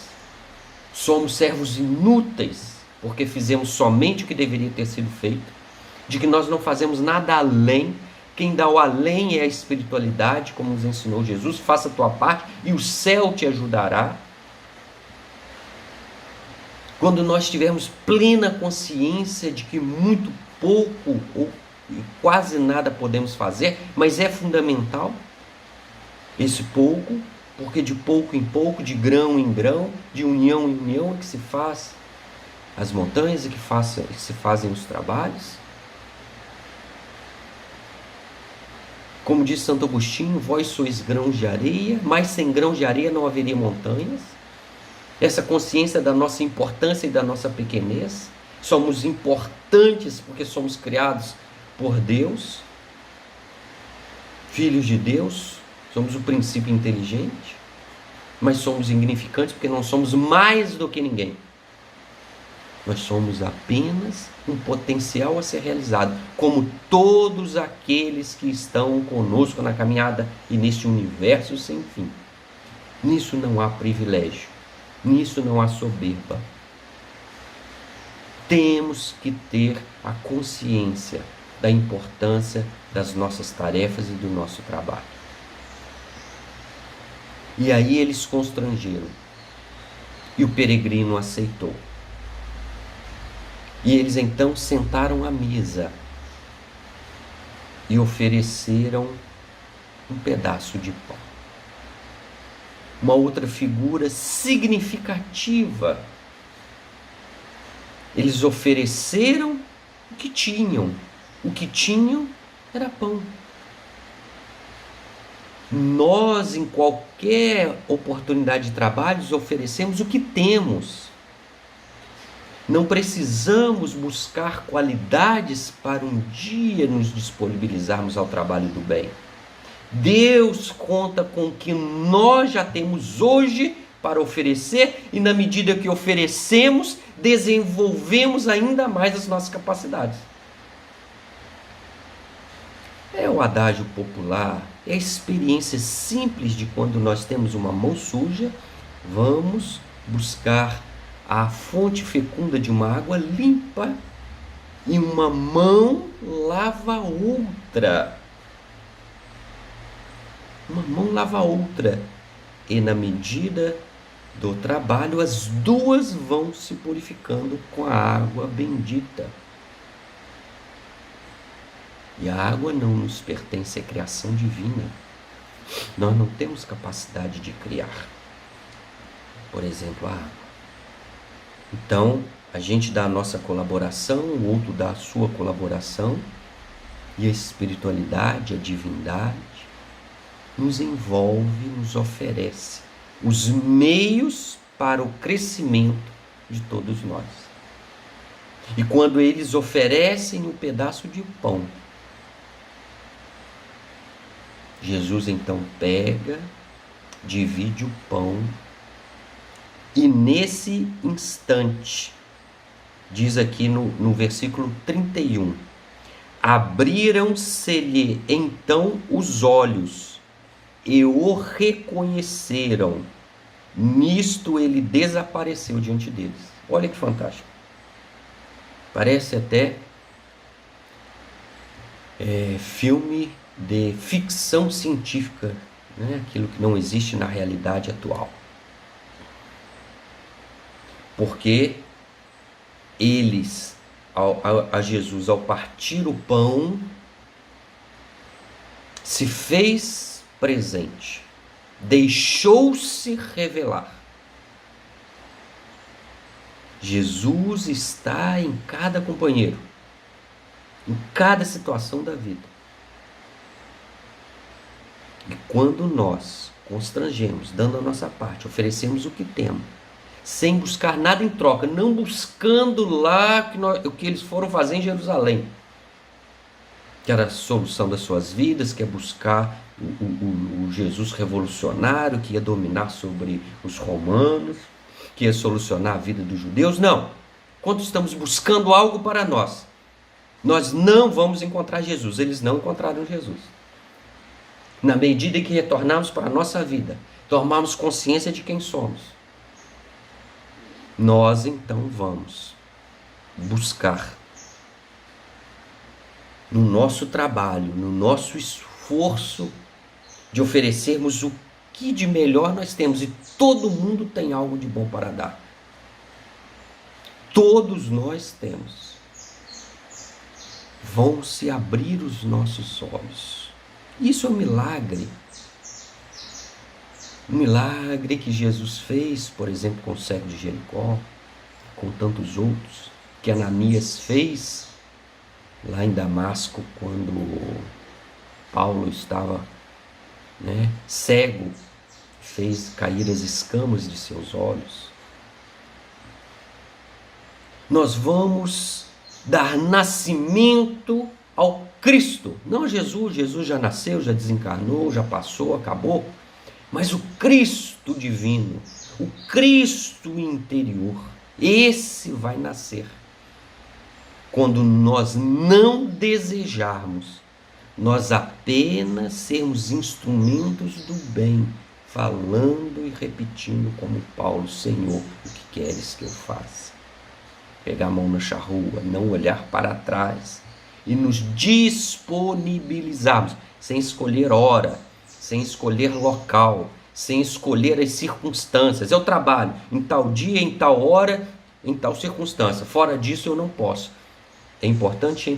somos servos inúteis, porque fizemos somente o que deveria ter sido feito, de que nós não fazemos nada além. Quem dá o além é a espiritualidade, como nos ensinou Jesus. Faça a tua parte e o céu te ajudará. Quando nós tivermos plena consciência de que muito pouco ou quase nada podemos fazer, mas é fundamental esse pouco, porque de pouco em pouco, de grão em grão, de união em união é que se faz as montanhas, é que se fazem os trabalhos. Como diz Santo Agostinho, vós sois grãos de areia, mas sem grãos de areia não haveria montanhas. Essa consciência da nossa importância e da nossa pequenez. Somos importantes porque somos criados por Deus, filhos de Deus, somos o princípio inteligente, mas somos insignificantes porque não somos mais do que ninguém. Nós somos apenas um potencial a ser realizado, como todos aqueles que estão conosco na caminhada e neste universo sem fim. Nisso não há privilégio, nisso não há soberba. Temos que ter a consciência da importância das nossas tarefas e do nosso trabalho. E aí eles constrangeram, e o peregrino aceitou. E eles então sentaram à mesa e ofereceram um pedaço de pão. Uma outra figura significativa. Eles ofereceram o que tinham. O que tinham era pão. Nós, em qualquer oportunidade de trabalho, oferecemos o que temos. Não precisamos buscar qualidades para um dia nos disponibilizarmos ao trabalho do bem. Deus conta com o que nós já temos hoje para oferecer, e na medida que oferecemos, desenvolvemos ainda mais as nossas capacidades. É o adágio popular, é a experiência simples de quando nós temos uma mão suja, vamos buscar a fonte fecunda de uma água limpa, e uma mão lava a outra. Uma mão lava a outra. E na medida do trabalho, as duas vão se purificando com a água bendita. E a água não nos pertence, é criação divina. Nós não temos capacidade de criar, por exemplo, a água. Então, a gente dá a nossa colaboração, o outro dá a sua colaboração, e a espiritualidade, a divindade, nos envolve, nos oferece os meios para o crescimento de todos nós. E quando eles oferecem um pedaço de pão, Jesus então pega, divide o pão, e nesse instante, diz aqui no versículo 31, abriram-se-lhe então os olhos e o reconheceram. Nisto ele desapareceu diante deles. Olha que fantástico. Parece até filme de ficção científica, né? Aquilo que não existe na realidade atual. Porque eles, a Jesus, ao partir o pão, se fez presente, deixou-se revelar. Jesus está em cada companheiro. em cada situação da vida. E quando nós constrangemos, dando a nossa parte, oferecemos o que temos, sem buscar nada em troca, não buscando lá o que eles foram fazer em Jerusalém, que era a solução das suas vidas, que é buscar o Jesus revolucionário, que ia dominar sobre os romanos, que ia solucionar a vida dos judeus. Não. Quando estamos buscando algo para nós, nós não vamos encontrar Jesus. Eles não encontraram Jesus. Na medida em que retornarmos para a nossa vida, tomarmos consciência de quem somos, nós então vamos buscar no nosso trabalho, no nosso esforço de oferecermos o que de melhor nós temos, e todo mundo tem algo de bom para dar. Todos nós temos. Vão se abrir os nossos olhos. Isso é um milagre. Um milagre que Jesus fez, por exemplo, com o cego de Jericó, com tantos outros, que Ananias fez lá em Damasco, quando Paulo estava cego, fez cair as escamas de seus olhos. Nós vamos dar nascimento ao Cristo, não a Jesus. Jesus já nasceu, já desencarnou, já passou, acabou. Mas o Cristo divino, o Cristo interior, esse vai nascer quando nós não desejarmos, nós apenas sermos instrumentos do bem, falando e repetindo como Paulo: Senhor, o que queres que eu faça? Pegar a mão na charrua, não olhar para trás e nos disponibilizarmos, sem escolher hora, sem escolher local, sem escolher as circunstâncias. Eu trabalho em tal dia, em tal hora, em tal circunstância. Fora disso eu não posso. É importante,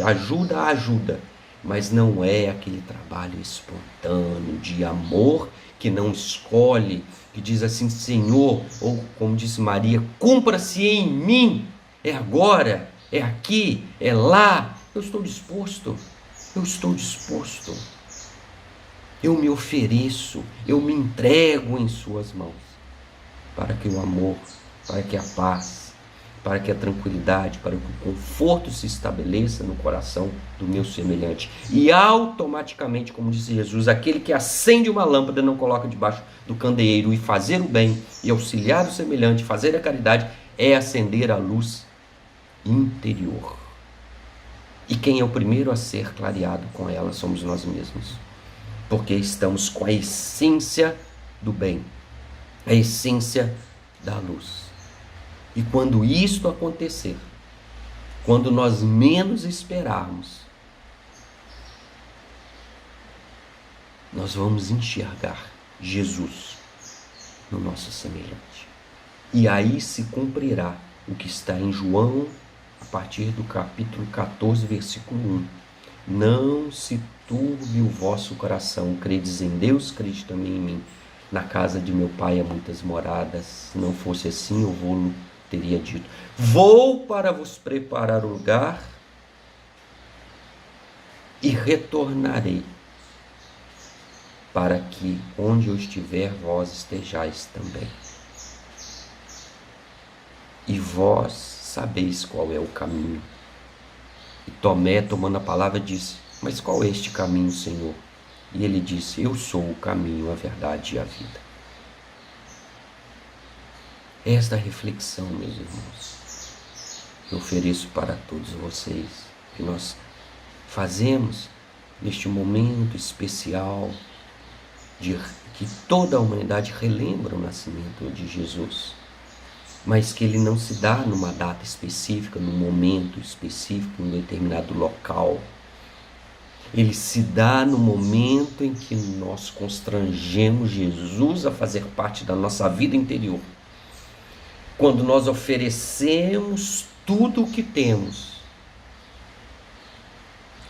ajuda, mas não é aquele trabalho espontâneo, de amor, que não escolhe, que diz assim: Senhor, ou como disse Maria, cumpra-se em mim, é agora, é aqui, é lá. Eu estou disposto, eu me ofereço, eu me entrego em suas mãos, para que o amor, para que a paz, para que a tranquilidade, para que o conforto se estabeleça no coração do meu semelhante. E automaticamente, como disse Jesus, aquele que acende uma lâmpada não coloca debaixo do candeeiro. E fazer o bem e auxiliar o semelhante, fazer a caridade, é acender a luz interior. E quem é o primeiro a ser clareado com ela somos nós mesmos, porque estamos com a essência do bem, a essência da luz. E quando isto acontecer, quando nós menos esperarmos, nós vamos enxergar Jesus no nosso semelhante. E aí se cumprirá o que está em João, a partir do capítulo 14, versículo 1. Não se turbe o vosso coração, credes em Deus, crede também em mim. Na casa de meu pai há muitas moradas, se não fosse assim eu vou teria dito: vou para vos preparar o lugar e retornarei, para que onde eu estiver vós estejais também. E vós sabeis qual é o caminho. E Tomé, tomando a palavra, disse: mas qual é este caminho, Senhor? E ele disse: eu sou o caminho, a verdade e a vida. Esta reflexão, meus irmãos, eu ofereço para todos vocês, que nós fazemos neste momento especial, de que toda a humanidade relembra o nascimento de Jesus, mas que ele não se dá numa data específica, num momento específico, em um determinado local. Ele se dá no momento em que nós constrangemos Jesus a fazer parte da nossa vida interior. Quando nós oferecemos tudo o que temos,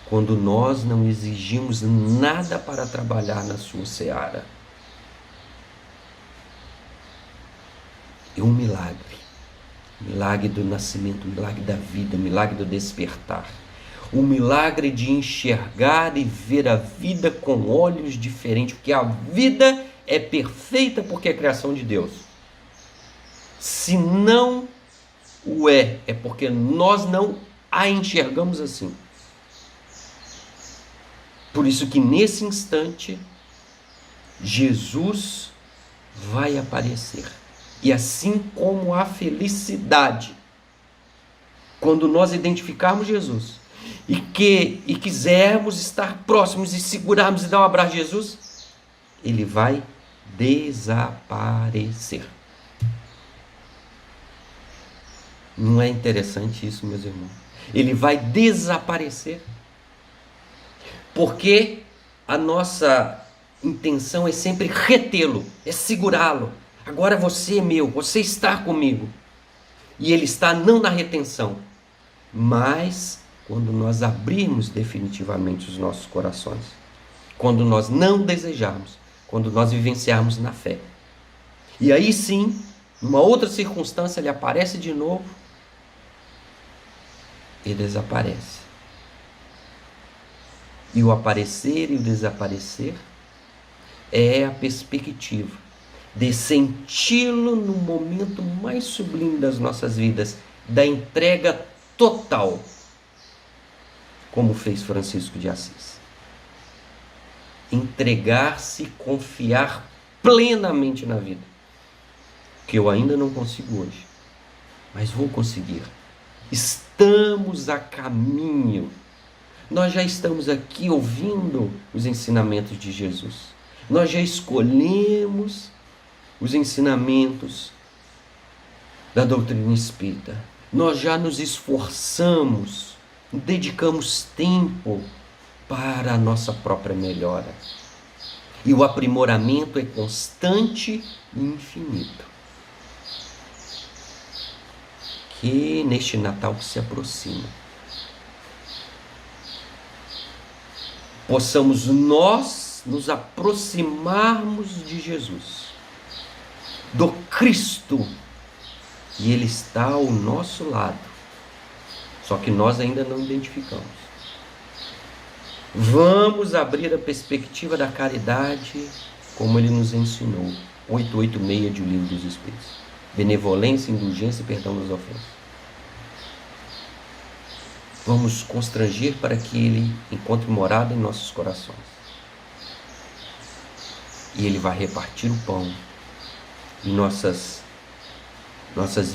quando nós não exigimos nada para trabalhar na sua seara. É um milagre do nascimento, milagre da vida, milagre do despertar. O milagre de enxergar e ver a vida com olhos diferentes, porque a vida é perfeita porque é criação de Deus. Se não o é porque nós não a enxergamos assim. Por isso que nesse instante, Jesus vai aparecer. E assim como a felicidade, quando nós identificarmos Jesus e quisermos estar próximos e segurarmos e dar um abraço a Jesus, ele vai desaparecer. Não é interessante isso, meus irmãos? Ele vai desaparecer. Porque a nossa intenção é sempre retê-lo, é segurá-lo. Agora você é meu, você está comigo. E ele está não na retenção, mas quando nós abrirmos definitivamente os nossos corações, quando nós não desejarmos, quando nós vivenciarmos na fé. E aí sim, numa outra circunstância, ele aparece de novo e desaparece. E o aparecer e o desaparecer é a perspectiva de senti-lo no momento mais sublime das nossas vidas, da entrega total, como fez Francisco de Assis. Entregar-se e confiar plenamente na vida, que eu ainda não consigo hoje, mas vou conseguir. Estamos a caminho. Nós já estamos aqui ouvindo os ensinamentos de Jesus. Nós já escolhemos os ensinamentos da doutrina espírita. Nós já nos esforçamos, dedicamos tempo para a nossa própria melhora. E o aprimoramento é constante e infinito. Que neste Natal que se aproxima, possamos nós nos aproximarmos de Jesus, do Cristo, e Ele está ao nosso lado, só que nós ainda não identificamos. Vamos abrir a perspectiva da caridade, como Ele nos ensinou, 886 de O Livro dos Espíritos. Benevolência, indulgência e perdão das ofensas. Vamos constranger para que Ele encontre morada em nossos corações. E Ele vai repartir o pão. E nossas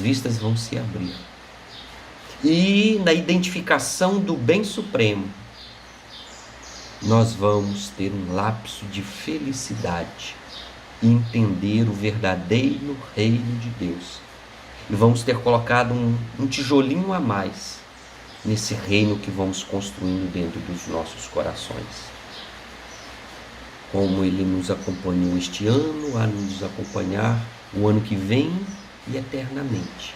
vistas vão se abrir. E na identificação do bem supremo, nós vamos ter um lapso de felicidade e entender o verdadeiro reino de Deus. E vamos ter colocado um tijolinho a mais nesse reino que vamos construindo dentro dos nossos corações. Como Ele nos acompanhou este ano, a nos acompanhar o ano que vem e eternamente.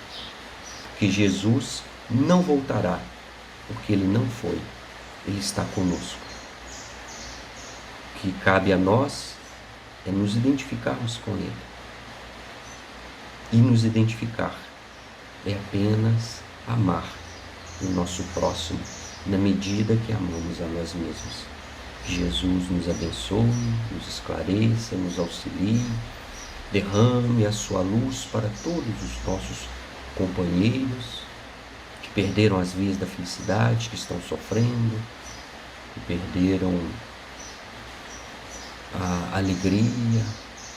Que Jesus não voltará, porque Ele não foi, Ele está conosco. O que cabe a nós é nos identificarmos com Ele. E nos identificar é apenas amar o nosso próximo, na medida que amamos a nós mesmos. Jesus nos abençoe, nos esclareça, nos auxilie, derrame a sua luz para todos os nossos companheiros que perderam as vias da felicidade, que estão sofrendo, que perderam a alegria,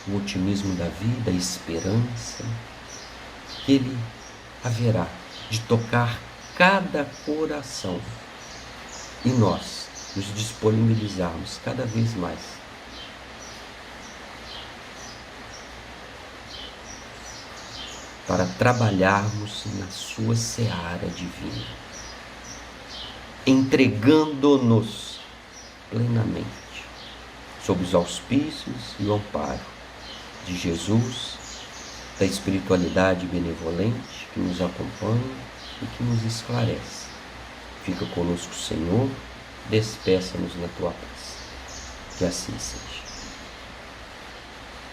o otimismo da vida, a esperança, que Ele haverá de tocar cada coração e nós nos disponibilizarmos cada vez mais para trabalharmos na sua seara divina, entregando-nos plenamente sob os auspícios e o amparo de Jesus, da espiritualidade benevolente que nos acompanha e que nos esclarece. Fica conosco, Senhor, despeça-nos na Tua paz. Que assim seja.